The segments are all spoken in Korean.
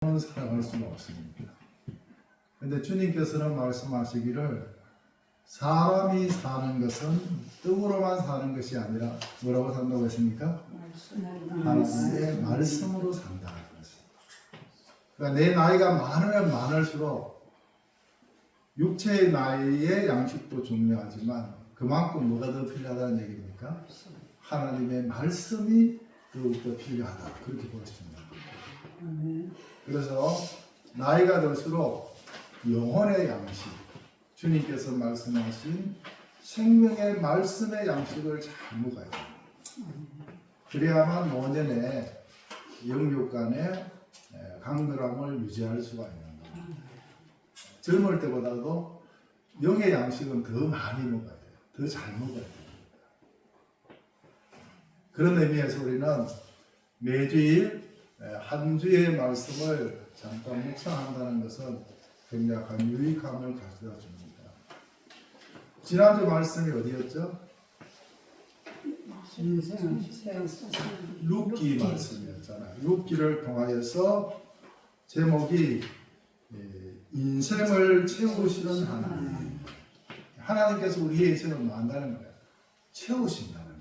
살아갈 수가 없습니다. 근데 주님께서는 말씀하시기를 사람이 사는 것은 떡으로만 사는 것이 아니라 뭐라고 산다고 했습니까? 하나님의 말씀으로 산다. 그러니까 내 나이가 많으면 많을수록 육체의 나이의 양식도 중요하지만 그만큼 뭐가 더 필요하다는 얘기입니까? 하나님의 말씀이 더욱더 필요하다. 그렇게 볼 수 있는 겁니다. 그래서 나이가 들수록 영혼의 양식, 주님께서 말씀하신 생명의 말씀의 양식을 잘 먹어야 됩니다. 그래야만 노년에 영육 간의 강렬함을 유지할 수가 있는 겁니다. 젊을 때보다도 영의 양식은 더 많이 먹어야 돼요. 더 잘 먹어야 됩니다. 그런 의미에서 우리는 매주일 한 주의 말씀을 잠깐 묵상한다는 것은 굉장한 유익함을 가져다 줍니다. 지난주 말씀이 어디였죠? 룻기 말씀이었잖아요. 룻기를 통하여서 제목이 인생을 채우시는 하나님. 하나님께서 우리의 인생을 뭐 한다는 거예요? 채우신다는 거예요.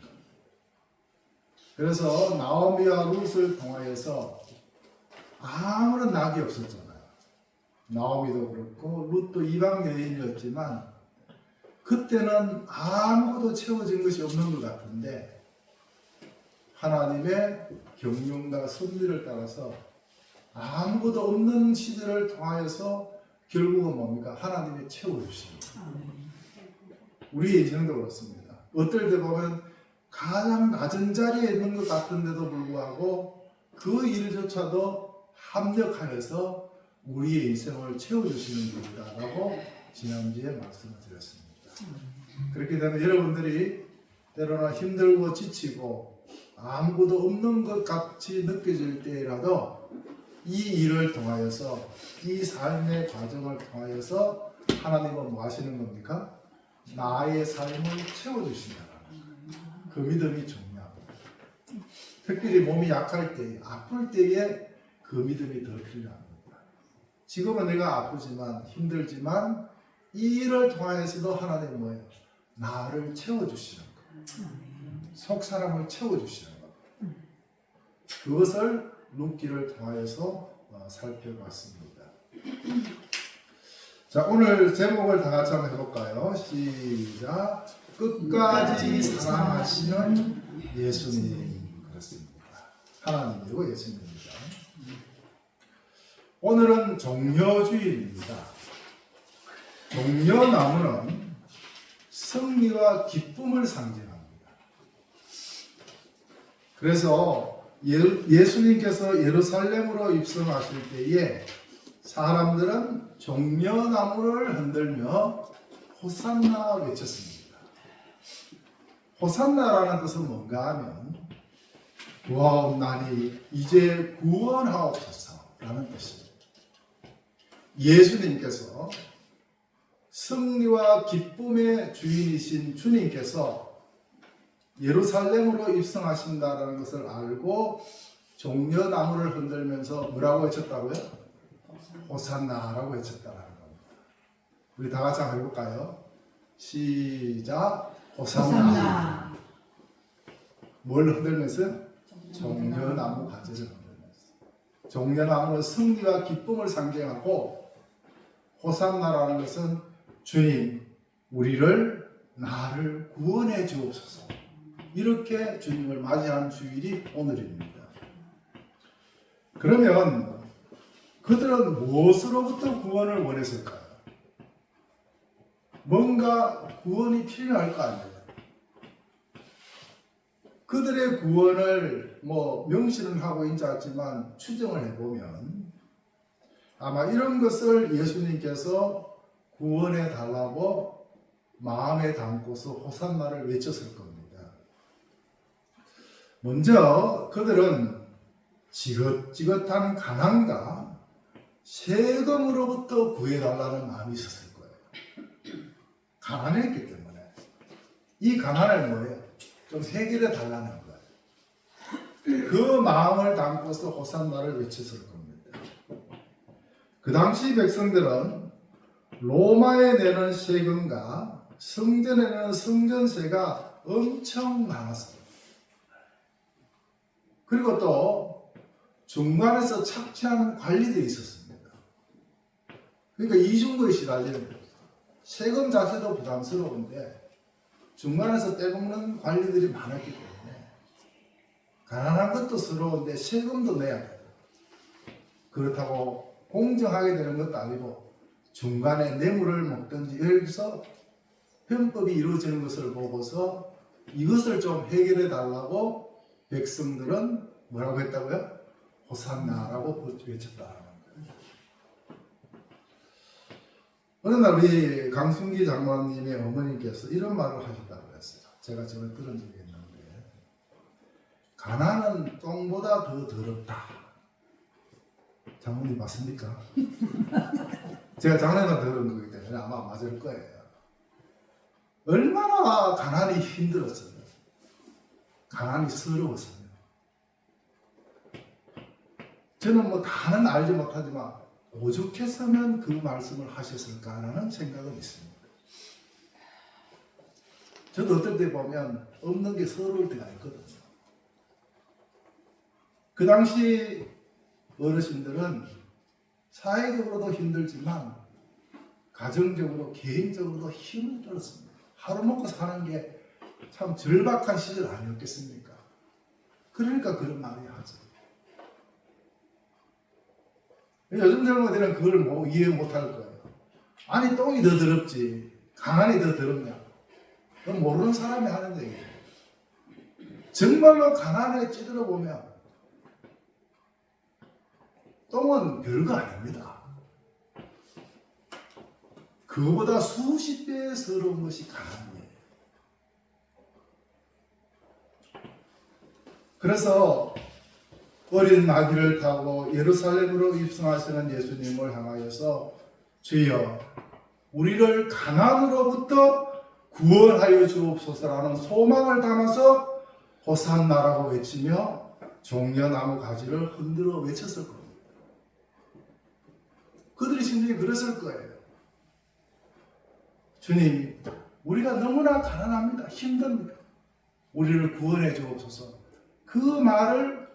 그래서 나오미와 룻을 통하여서 아무런 낙이 없었잖아요. 나오미도 그렇고 룻도 이방 여인이었지만 그때는 아무것도 채워진 것이 없는 것 같은데 하나님의 경륜과 섭리를 따라서 아무것도 없는 시대를 통하여서 결국은 뭡니까? 하나님이 채워주십니다. 우리의 인생도 그렇습니다. 어떨 때 보면 가장 낮은 자리에 있는 것 같은데도 불구하고 그 일조차도 합력하여서 우리의 인생을 채워주시는 분이다라고 지난주에 말씀을 드렸습니다. 그렇게 되면 여러분들이 때로는 힘들고 지치고 아무것도 없는 것 같이 느껴질 때라도 이 일을 통하여서 이 삶의 과정을 통하여서 하나님은 뭐 하시는 겁니까? 나의 삶을 채워주신다는 그 믿음이 중요합니다. 특별히 몸이 약할 때, 아플 때에 그 믿음이 더 필요합니다. 지금은 내가 아프지만 힘들지만 이 일을 통하여서도 하나님은 뭐예요? 나를 채워주시는 거예요. 속 사람을 채워주시는 거예요. 그것을 룻기를 통하여서 살펴봤습니다. 자, 오늘 제목을 다 같이 한번 해볼까요? 시작. 끝까지 사랑하시는 예수님. 그렇습니다. 하나님이고 예수님입니다. 오늘은 종려주일입니다. 종려나무는 승리와 기쁨을 상징합니다. 그래서 예수님께서 예루살렘으로 입성하실 때에 사람들은 종려나무를 흔들며 호산나 외쳤습니다. 호산나라는 뜻은 뭔가 하면 구하옵나니 이제 구원하옵소서라는 뜻입니다. 예수님께서 승리와 기쁨의 주인이신 주님께서 예루살렘으로 입성하신다는 것을 알고 종려나무를 흔들면서 뭐라고 외쳤다고요? 호산나라고 외쳤다라는 겁니다. 우리 다 같이 한번 해볼까요? 시작. 호산나. 뭘 흔들면서요? 종려나무 가지를 흔들면서. 종려나무는 승리와 기쁨을 상징하고 호산나라는 것은 주님, 나를 구원해 주옵소서. 이렇게 주님을 맞이한 주일이 오늘입니다. 그러면 그들은 무엇으로부터 구원을 원했을까요? 뭔가 구원이 필요할 거 아니에요. 그들의 구원을 명시는 하고 있지만 추정을 해보면 아마 이런 것을 예수님께서 구원해 달라고 마음에 담고서 호산나를 외쳤을 겁니다. 먼저 그들은 지긋지긋한 가난과 세금으로부터 구해달라는 마음이 있었을 거예요. 가난했기 때문에 이 가난을 뭐예요? 좀 해결해 달라는 거예요. 그 마음을 담고서 호산나를 외쳤을 겁니다. 그 당시 백성들은 로마에 내는 세금과 성전에 내는 성전세가 엄청 많았습니다. 그리고 또 중간에서 착취하는 관리들이 있었습니다. 그러니까 이중거에 시달리는 겁니다. 세금 자체도 부담스러운데 중간에서 떼먹는 관리들이 많았기 때문에 가난한 것도 서러운데 세금도 내야 돼요. 그렇다고 공정하게 되는 것도 아니고 중간에 뇌물을 먹든지 여기서 편법이 이루어지는 것을 보고서 이것을 좀 해결해 달라고 백성들은 뭐라고 했다고요? 호산나라고 외쳤다는 거예요. 어느 날 우리 강순기 장관님의 어머님께서 이런 말을 하셨다고 했어요. 제가 전에 들은 적이 있는데 가난은 똥보다 더 더럽다. 장모님 맞습니까? 제가 작년에 들은 거기 때문에 아마 맞을 거예요. 얼마나 가난이 힘들었어요. 가난이 서러웠어요. 저는 뭐 다는 알지 못하지만 오죽했으면 그 말씀을 하셨을까라는 생각은 있습니다. 저도 어떨 때 보면 없는 게 서러울 때가 있거든요. 그 당시 어르신들은 사회적으로도 힘들지만 가정적으로 개인적으로도 힘을 들었습니다. 하루 먹고 사는 게 참 절박한 시절 아니었겠습니까? 그러니까 그런 말이 하죠. 요즘 젊은이들은 그걸 뭐 이해 못할 거예요. 아니 똥이 더 더럽지 가난이 더 더럽냐? 그건 모르는 사람이 하는 얘기예요. 정말로 가난에 찌들어 보면 똥은 별거 아닙니다. 그보다 수십 배 서러운 것이 가난이에요. 그래서 어린 나귀를 타고 예루살렘으로 입성하시는 예수님을 향하여서 주여 우리를 가난으로부터 구원하여 주옵소서라는 소망을 담아서 호산나라고 외치며 종려나무 가지를 흔들어 외쳤을 겁니다. 그들의 심정이 그랬을 거예요. 주님, 우리가 너무나 가난합니다. 힘듭니다. 우리를 구원해 주옵소서. 그 말을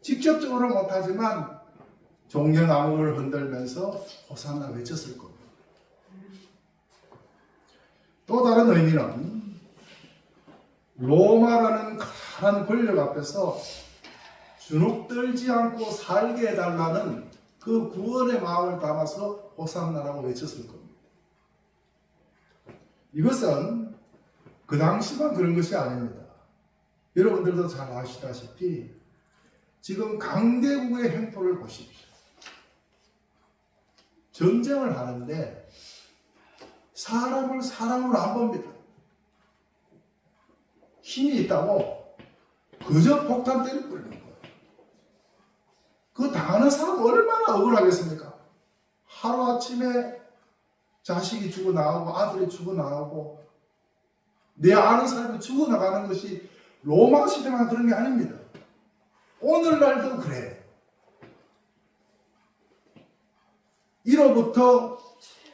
직접적으로 못하지만 종려나무를 흔들면서 호산나 외쳤을 겁니다. 또 다른 의미는 로마라는 강한 권력 앞에서 주눅 들지 않고 살게 해달라는 그 구원의 마음을 담아서 호산나라고 외쳤을 겁니다. 이것은 그 당시만 그런 것이 아닙니다. 여러분들도 잘 아시다시피 지금 강대국의 횡포를 보십시오. 전쟁을 하는데 사람을 사람으로 안 봅니다. 힘이 있다고 그저 폭탄 때려 뿌리는 거예요. 그거 당하는 사람 얼마나 억울하겠습니까? 하루아침에 자식이 죽어나가고 아들이 죽어나가고 내 아는 사람이 죽어나가는 것이 로마 시대만 그런 게 아닙니다. 오늘날도 그래. 이로부터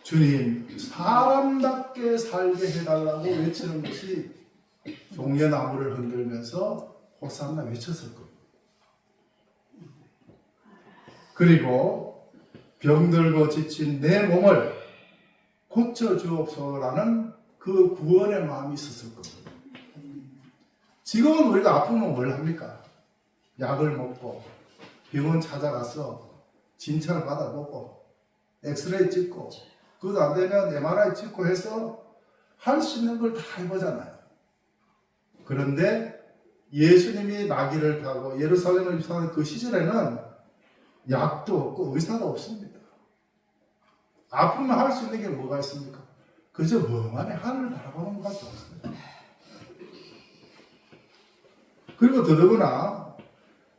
주님 사람답게 살게 해달라고 외치는 것이 종려나무를 흔들면서 호산나 외쳤을 겁니다. 그리고 병들고 지친 내 몸을 고쳐주옵소서라는 그 구원의 마음이 있었을 겁니다. 지금은 우리가 아프면 뭘 합니까? 약을 먹고 병원 찾아가서 진찰 받아보고 엑스레이 찍고 그것도 안 되면 MRI 찍고 해서 할 수 있는 걸 다 해보잖아요. 그런데 예수님이 나귀를 타고 예루살렘을 입성하는 그 시절에는 약도 없고 의사도 없습니다. 아프면 할 수 있는 게 뭐가 있습니까? 그저 멍하니 하늘을 바라보는 것밖에 없습니다. 그리고 더더구나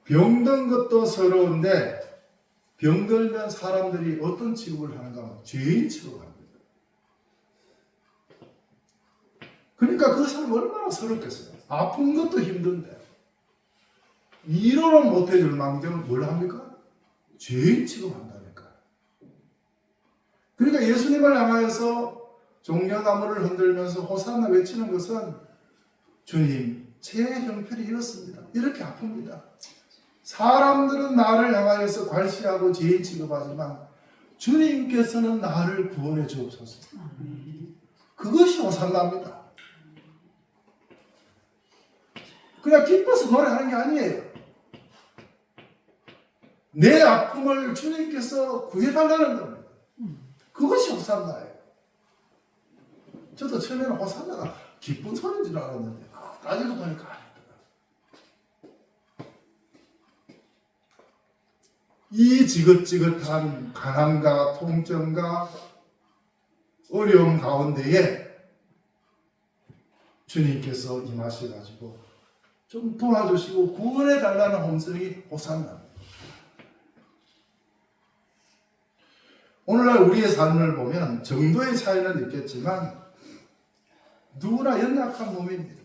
병든 것도 서러운데 병들면 사람들이 어떤 취급을 하는가 하면 죄인 취급을 합니다. 그러니까 그 사람이 얼마나 서럽겠어요. 아픈 것도 힘든데 위로는 못해줄 망정 뭘 합니까? 죄인 취급한다니까. 그러니까 예수님을 향하여서 종려나무를 흔들면서 호산나 외치는 것은 주님, 제 형편이 이렇습니다. 이렇게 아픕니다. 사람들은 나를 향하여서 괄시하고 죄인 취급하지만 주님께서는 나를 구원해 주옵소서. 그것이 호산나입니다. 그냥 기뻐서 노래하는 게 아니에요. 내 아픔을 주님께서 구해달라는 겁니다. 그것이 호산나예요. 저도 처음에는 호산나가 기쁜 소리인 줄 알았는데 따지고 보니까 아니다. 이 지긋지긋한 가난과 통증과 어려움 가운데에 주님께서 임하셔가지고 좀 도와주시고 구원해 달라는 hom성이 호산나. 오늘날 우리의 삶을 보면 정도의 차이는 있겠지만 누구나 연약한 몸입니다.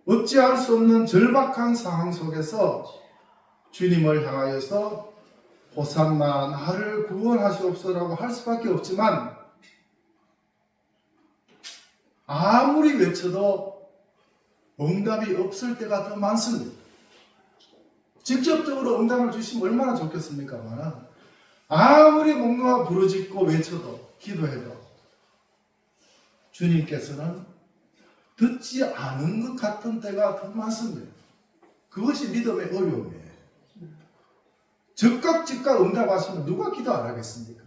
어찌할 수 없는 절박한 상황 속에서 주님을 향하여서 호산나 나를 구원하시옵소서라고 할 수밖에 없지만 아무리 외쳐도 응답이 없을 때가 더 많습니다. 직접적으로 응답을 주시면 얼마나 좋겠습니까만 아무리 뭔가 부르짖고 외쳐도 기도해도 주님께서는 듣지 않은 것 같은 때가 더 많습니다. 그것이 믿음의 어려움이에요. 즉각 응답하시면 누가 기도 안 하겠습니까?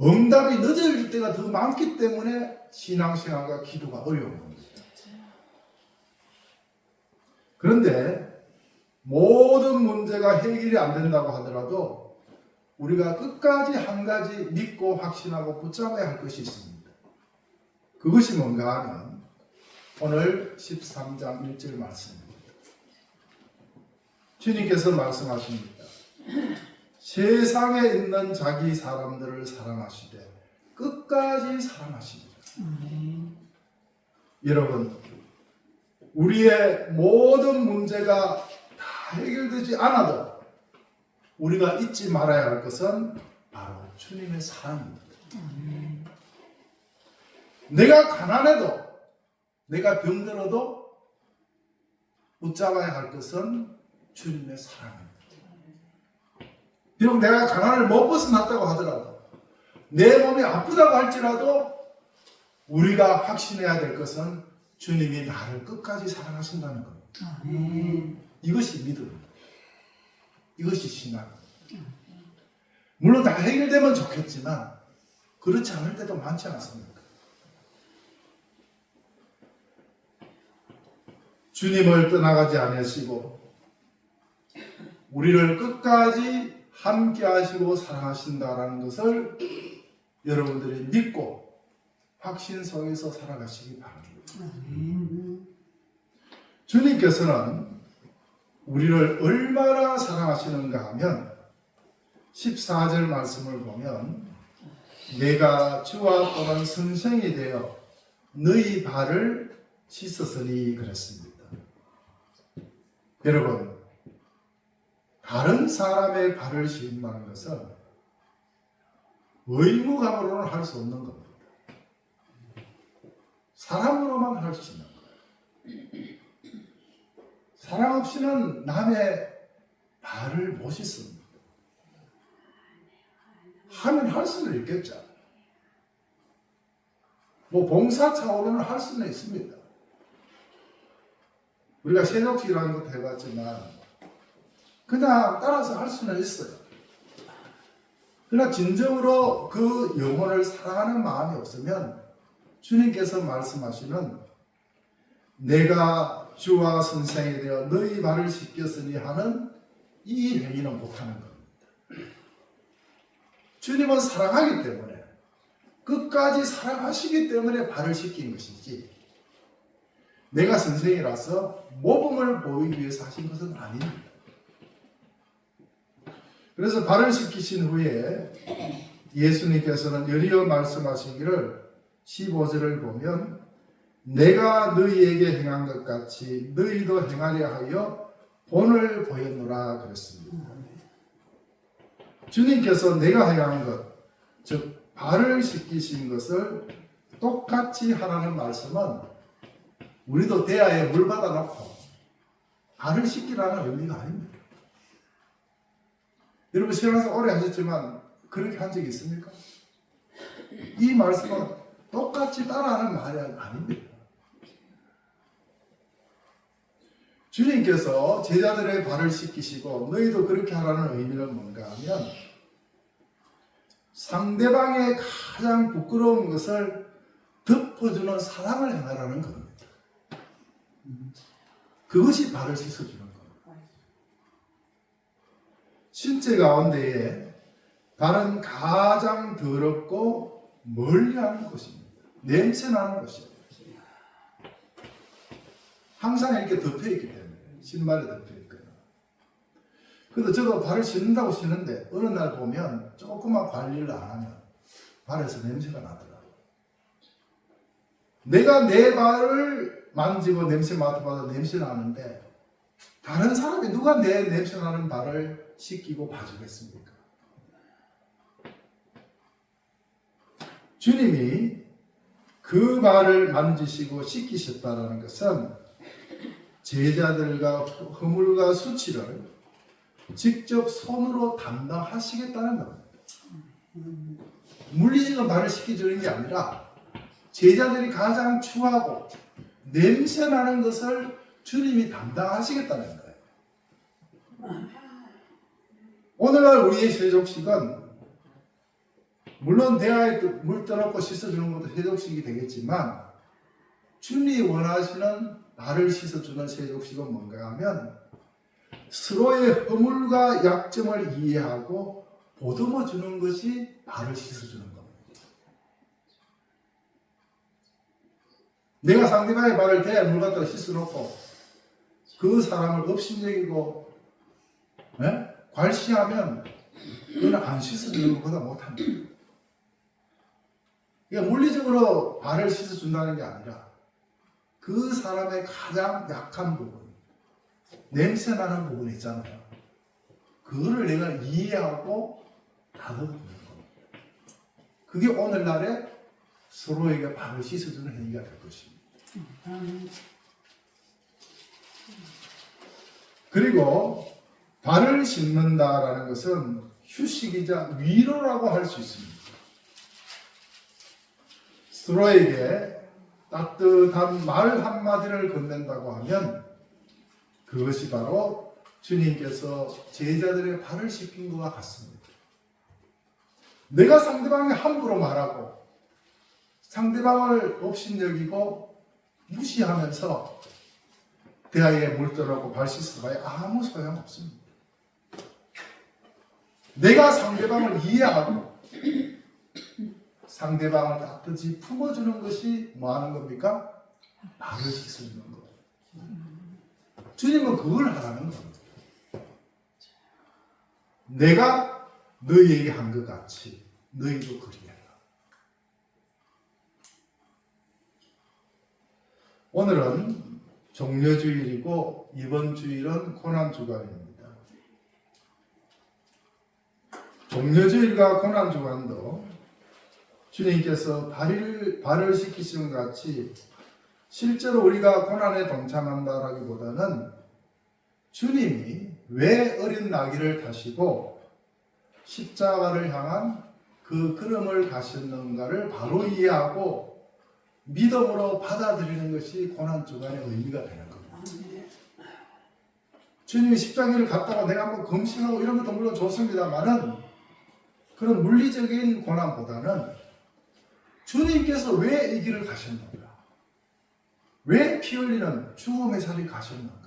응답이 늦어질 때가 더 많기 때문에 신앙생활과 기도가 어려운 겁니다. 그런데 모든 문제가 해결이 안 된다고 하더라도 우리가 끝까지 한 가지 믿고 확신하고 붙잡아야 할 것이 있습니다. 그것이 뭔가 하면 오늘 13장 1절 말씀입니다. 주님께서 말씀하십니다. 세상에 있는 자기 사람들을 사랑하시되 끝까지 사랑하십니다. 여러분, 우리의 모든 문제가 다 해결되지 않아도 우리가 잊지 말아야 할 것은 바로 주님의 사랑입니다. 내가 가난해도 내가 병들어도 붙잡아야 할 것은 주님의 사랑입니다. 비록 내가 가난을 못 벗어났다고 하더라도 내 몸이 아프다고 할지라도 우리가 확신해야 될 것은 주님이 나를 끝까지 사랑하신다는 겁니다. 이것이 믿음입니다. 이것이 신앙입니다. 물론 다 해결되면 좋겠지만 그렇지 않을 때도 많지 않습니까? 주님을 떠나가지 않으시고 우리를 끝까지 함께 하시고 사랑하신다라는 것을 여러분들이 믿고 확신 속에서 살아가시기 바랍니다. 주님께서는 우리를 얼마나 사랑하시는가 하면 14절 말씀을 보면 내가 주와 또한 선생이 되어 너희 발을 씻었으니 그랬습니다. 여러분, 다른 사람의 발을 씻는다는 것은 의무감으로는 할 수 없는 겁니다. 사랑으로만 할 수 있는 거예요. 사랑 없이는 남의 발을 못 씻습니다. 하면 할 수는 있겠죠. 뭐 봉사 차원으로는 할 수는 있습니다. 우리가 세족식이라는 것도 해봤지만 그냥 따라서 할 수는 있어요. 그러나 진정으로 그 영혼을 사랑하는 마음이 없으면 주님께서 말씀하시는 내가 주와 선생이 되어 너희 발을 씻겼으니 하는 이 행위는 못하는 겁니다. 주님은 사랑하기 때문에 끝까지 사랑하시기 때문에 발을 씻긴 것이지 내가 선생이라서 모범을 보이기 위해서 하신 것은 아닙니다. 그래서 발을 씻기신 후에 예수님께서는 여리어 말씀하시기를 15절을 보면 내가 너희에게 행한 것 같이 너희도 행하려 하여 본을 보였노라 그랬습니다. 주님께서 내가 해야 하는 것, 즉 발을 씻기신 것을 똑같이 하라는 말씀은 우리도 대야에 물 받아 놓고 발을 씻기라는 의미가 아닙니다. 여러분 신앙생활 오래 하셨지만 그렇게 한 적이 있습니까? 이 말씀은 똑같이 따라하는 말이 아닙니다. 주님께서 제자들의 발을 씻기시고 너희도 그렇게 하라는 의미는 뭔가 하면 상대방의 가장 부끄러운 것을 덮어주는 사랑을 행하라는 겁니다. 그것이 발을 씻어주는 겁니다. 신체 가운데에 발은 가장 더럽고 멀리하는 것입니다. 냄새나는 것입니다. 항상 이렇게 덮여있기 때문에 신발에 덮여있거나. 그래도 저도 발을 씻는다고 씻는데 어느 날 보면 조금만 관리를 안 하면 발에서 냄새가 나더라고요. 내가 내 발을 만지고 냄새 맡아봐도 냄새 나는데 다른 사람이 누가 내 냄새 나는 발을 씻기고 봐주겠습니까? 주님이 그 발을 만지시고 씻기셨다는 것은 제자들과 허물과 수치를 직접 손으로 담당하시겠다는 겁니다. 물리적인 발을 씻겨주는 게 아니라 제자들이 가장 추하고 냄새나는 것을 주님이 담당하시겠다는 거예요. 오늘날 우리의 세족식은 물론 대야에 물 떠놓고 씻어주는 것도 세족식이 되겠지만 주님이 원하시는 발을 씻어주는 세족식은 뭔가 하면 서로의 허물과 약점을 이해하고 보듬어주는 것이 발을 씻어주는 겁니다. 내가 상대방의 발을 대야에 물 갖다가 씻어놓고 그 사람을 업신여기고 괄시하면 그건 안 씻어주는 것보다 못합니다. 그러니까 물리적으로 발을 씻어준다는 게 아니라 그 사람의 가장 약한 부분, 냄새나는 부분이 있잖아요. 그거를 내가 이해하고 다듬는 겁니다. 그게 오늘날의 서로에게 발을 씻어주는 행위가 될 것입니다. 그리고 발을 씻는다라는 것은 휴식이자 위로라고 할 수 있습니다. 서로에게 따뜻한 말 한마디를 건넨다고 하면 그것이 바로 주님께서 제자들의 발을 씻긴 것과 같습니다. 내가 상대방에 함부로 말하고 상대방을 업신여기고 무시하면서 대야에 물 떠놓고 발 씻어봐야 아무 소용없습니다. 내가 상대방을 이해하고 상대방을 따뜻이 품어주는 것이 뭐 하는 겁니까? 발을 씻어주는 거예요. 주님은 그걸 하라는 겁니다. 내가 너희에게 한 것 같이 너희도 그리해라. 오늘은 종려주일이고 이번 주일은 고난주간입니다. 종려주일과 고난주간도 주님께서 발을 씻기시는 것 같이 실제로 우리가 고난에 동참한다라기보다는 주님이 왜 어린 나귀를 타시고 십자가를 향한 그 걸음을 가셨는가를 바로 이해하고 믿음으로 받아들이는 것이 고난주간의 의미가 되는 겁니다. 주님이 십자가를 갔다가 내가 한번 금식하고 이런 것도 물론 좋습니다만은 그런 물리적인 고난보다는 주님께서 왜 이 길을 가셨는가? 왜 피 흘리는 죽음의 살이 가셨는가?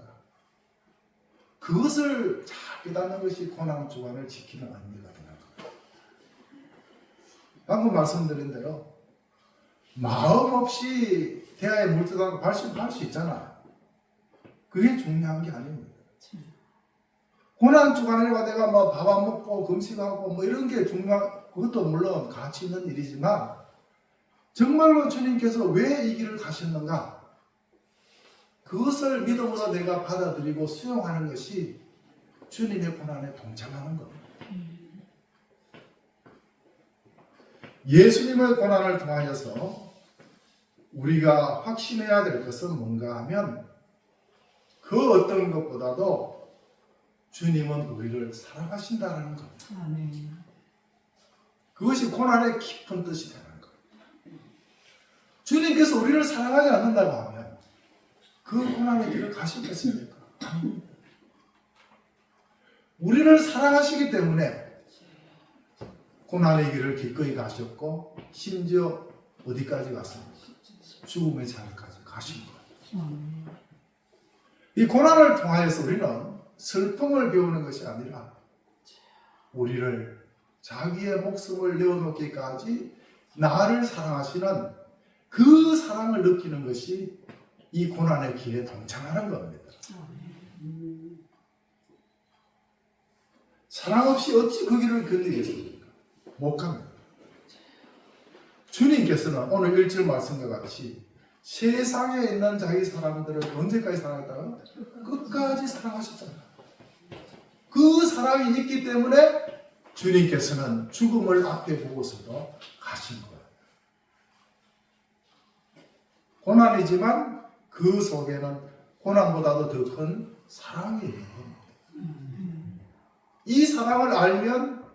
그것을 잘 깨닫는 것이 고난주간을 지키는 의미가 되는 거예요. 방금 말씀드린 대로 마음 없이 대야에 물 떠다가 발심할 수 있잖아요. 그게 중요한 게 아닙니다. 고난주간에 내가 뭐 밥 안 먹고 금식하고 뭐 이런 게 그것도 물론 가치 있는 일이지만 정말로 주님께서 왜 이 길을 가셨는가? 그것을 믿음으로 내가 받아들이고 수용하는 것이 주님의 고난에 동참하는 겁니다. 예수님의 고난을 통하여서 우리가 확신해야 될 것은 뭔가 하면 그 어떤 것보다도 주님은 우리를 사랑하신다는 겁니다. 아멘. 그것이 고난의 깊은 뜻이 되는 거예요. 주님께서 우리를 사랑하지 않는다고 하면 그 고난의 길을 가셨겠습니까? 우리를 사랑하시기 때문에 고난의 길을 기꺼이 가셨고 심지어 어디까지 갔습니까? 죽음의 자리까지 가신 거예요. 이 고난을 통하여서 우리는 슬픔을 배우는 것이 아니라 우리를 자기의 목숨을 내어놓기까지 나를 사랑하시는 그 사랑을 느끼는 것이 이 고난의 길에 동참하는 겁니다. 사랑 없이 어찌 그 길을 건너겠습니까? 못 갑니다. 주님께서는 오늘 1절 말씀과 같이 세상에 있는 자기 사람들을 언제까지 사랑했다고요? 끝까지 사랑하셨잖아요. 그 사랑이 있기 때문에 주님께서는 죽음을 앞에 보고서도 가신 거예요. 고난이지만 그 속에는 고난보다도 더 큰 사랑이 있는 겁니다. 이 사랑을 알면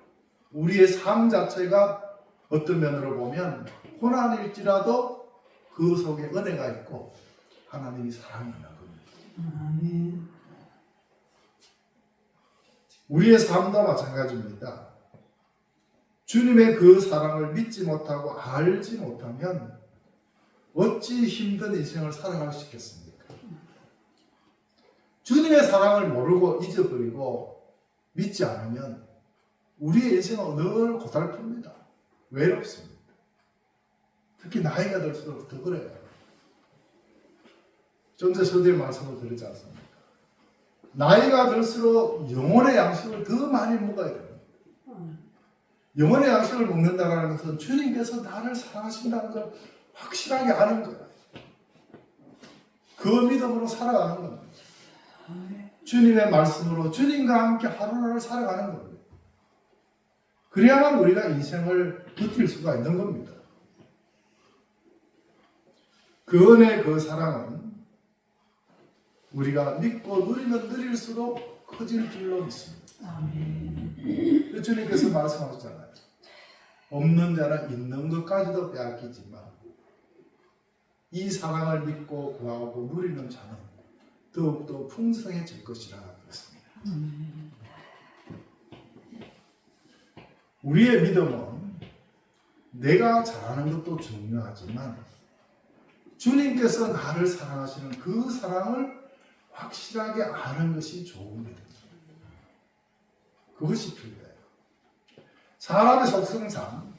우리의 삶 자체가 어떤 면으로 보면 고난일지라도 그 속에 은혜가 있고 하나님이 사랑이 있는 겁니다. 아멘. 우리의 삶도 마찬가지입니다. 주님의 그 사랑을 믿지 못하고 알지 못하면 어찌 힘든 인생을 살아갈 수 있겠습니까? 주님의 사랑을 모르고 잊어버리고 믿지 않으면 우리의 인생은 늘 고달픕니다. 외롭습니다. 특히 나이가 들수록 더 그래요. 좀 전에 서두에 말씀을 드리지 않습니까? 나이가 들수록 영혼의 양식을 더 많이 먹어야 됩니다. 영혼의 양식을 먹는다는 것은 주님께서 나를 사랑하신다는 걸 확실하게 아는 거예요. 그 믿음으로 살아가는 겁니다. 주님의 말씀으로 주님과 함께 하루하루 살아가는 겁니다. 그래야만 우리가 인생을 버틸 수가 있는 겁니다. 그 은혜, 그 사랑은 우리가 믿고 누리면 누릴수록 커질 줄로 믿습니다. 아멘. 주님께서 말씀하셨잖아요. 없는 자는 있는 것까지도 빼앗기지만 이 사랑을 믿고 구하고 누리는 자는 더욱더 풍성해질 것이라 했습니다. 우리의 믿음은 내가 잘하는 것도 중요하지만 주님께서 나를 사랑하시는 그 사랑을 확실하게 아는 것이 좋은 믿음. 그것이 필요해요. 사람의 속성상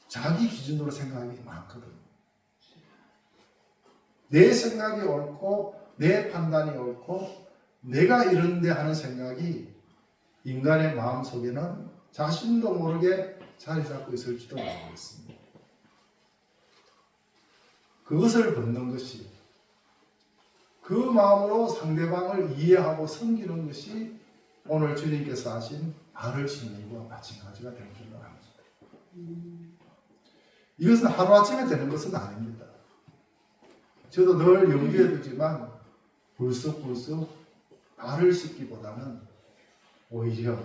자기 기준으로 생각이 많거든요. 내 생각이 옳고 내 판단이 옳고 내가 이런데 하는 생각이 인간의 마음속에는 자신도 모르게 자리 잡고 있을지도 모르겠습니다. 그것을 벗는 것이 그 마음으로 상대방을 이해하고 섬기는 것이 오늘 주님께서 하신 발을 씻는 것과 마찬가지가 될 줄로 압니다. 이것은 하루아침에 되는 것은 아닙니다. 저도 늘 염두에 두지만 불쑥불쑥 발을 씻기보다는 오히려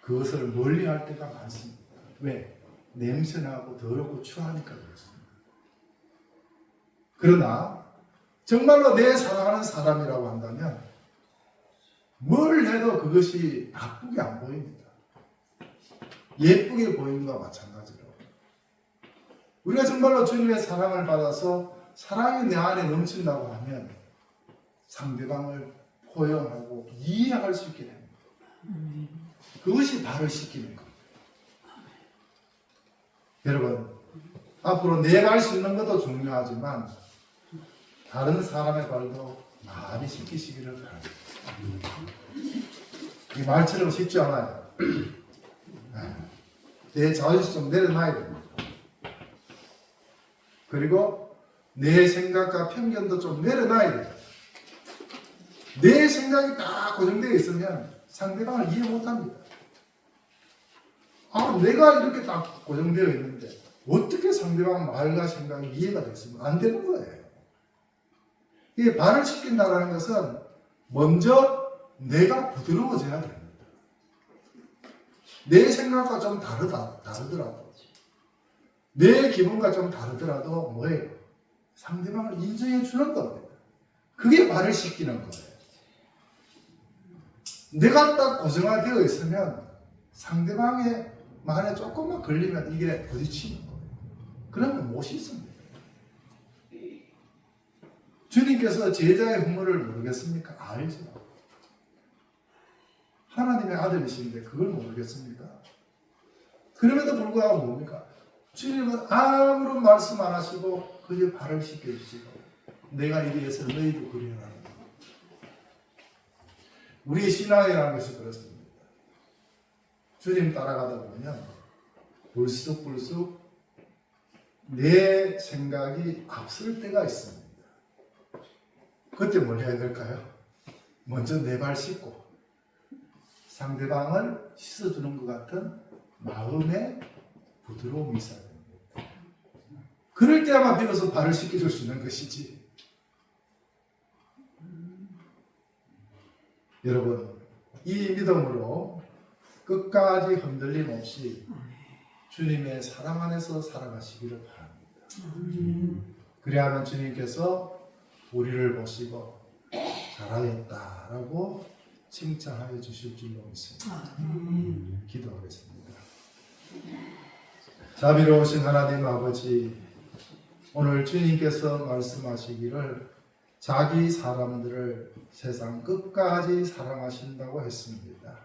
그것을 멀리할 때가 많습니다. 왜? 냄새나고 더럽고 추하니까 그렇습니다. 그러나 정말로 내 사랑하는 사람이라고 한다면 뭘 해도 그것이 나쁘게 안 보입니다. 예쁘게 보이는 것과 마찬가지로 우리가 정말로 주님의 사랑을 받아서 사랑이 내 안에 넘친다고 하면 상대방을 포용하고 이해할 수 있게 됩니다. 그것이 발을 씻기는 겁니다. 여러분, 앞으로 내 발 씻는 것도 중요하지만 다른 사람의 발도 많이 씻기시기를 바랍니다. 이 말처럼 쉽지 않아요. 내 자존심 좀 내려놔야 됩니다. 그리고 내 생각과 편견도 좀 내려놔야 돼요. 내 생각이 딱 고정되어 있으면 상대방을 이해 못합니다. 내가 이렇게 딱 고정되어 있는데 어떻게 상대방 말과 생각이 이해가 됐으면 안 되는 거예요. 이게 발을 시킨다는 것은 먼저 내가 부드러워져야 됩니다. 내 생각과 좀 다르더라도 내 기분과 좀 다르더라도 뭐예요? 상대방을 인정해 주는 겁니다. 그게 발을 시키는 거예요. 내가 딱 고정화되어 있으면 상대방의 말에 조금만 걸리면 이게 부딪히는 거예요. 그러면 못 씻습니다. 주님께서 제자의 humor을 모르겠습니까? 알죠. 하나님의 아들이신데 그걸 모르겠습니까? 그럼에도 불구하고 뭡니까? 주님은 아무런 말씀 안 하시고 그저 발을 씻겨주시고 내가 이리해서 너희도 그리하라. 우리 신앙이라는 것이 그렇습니다. 주님 따라가다 보면 불쑥불쑥 내 생각이 앞설 때가 있습니다. 그때 뭘 해야 될까요? 먼저 내 발 씻고 상대방을 씻어주는 것 같은 마음의 부드러움이 있어야 됩니다. 그럴 때야만 비로소 발을 씻겨줄 수 있는 것이지. 여러분, 이 믿음으로 끝까지 흔들림 없이 주님의 사랑 안에서 살아가시기를 바랍니다. 그래야만 주님께서 우리를 보시고 잘하였다라고 칭찬하여 주실 줄로 믿습니다. 기도하겠습니다. 자비로우신 하나님 아버지, 오늘 주님께서 말씀하시기를 자기 사람들을 세상 끝까지 사랑하신다고 했습니다.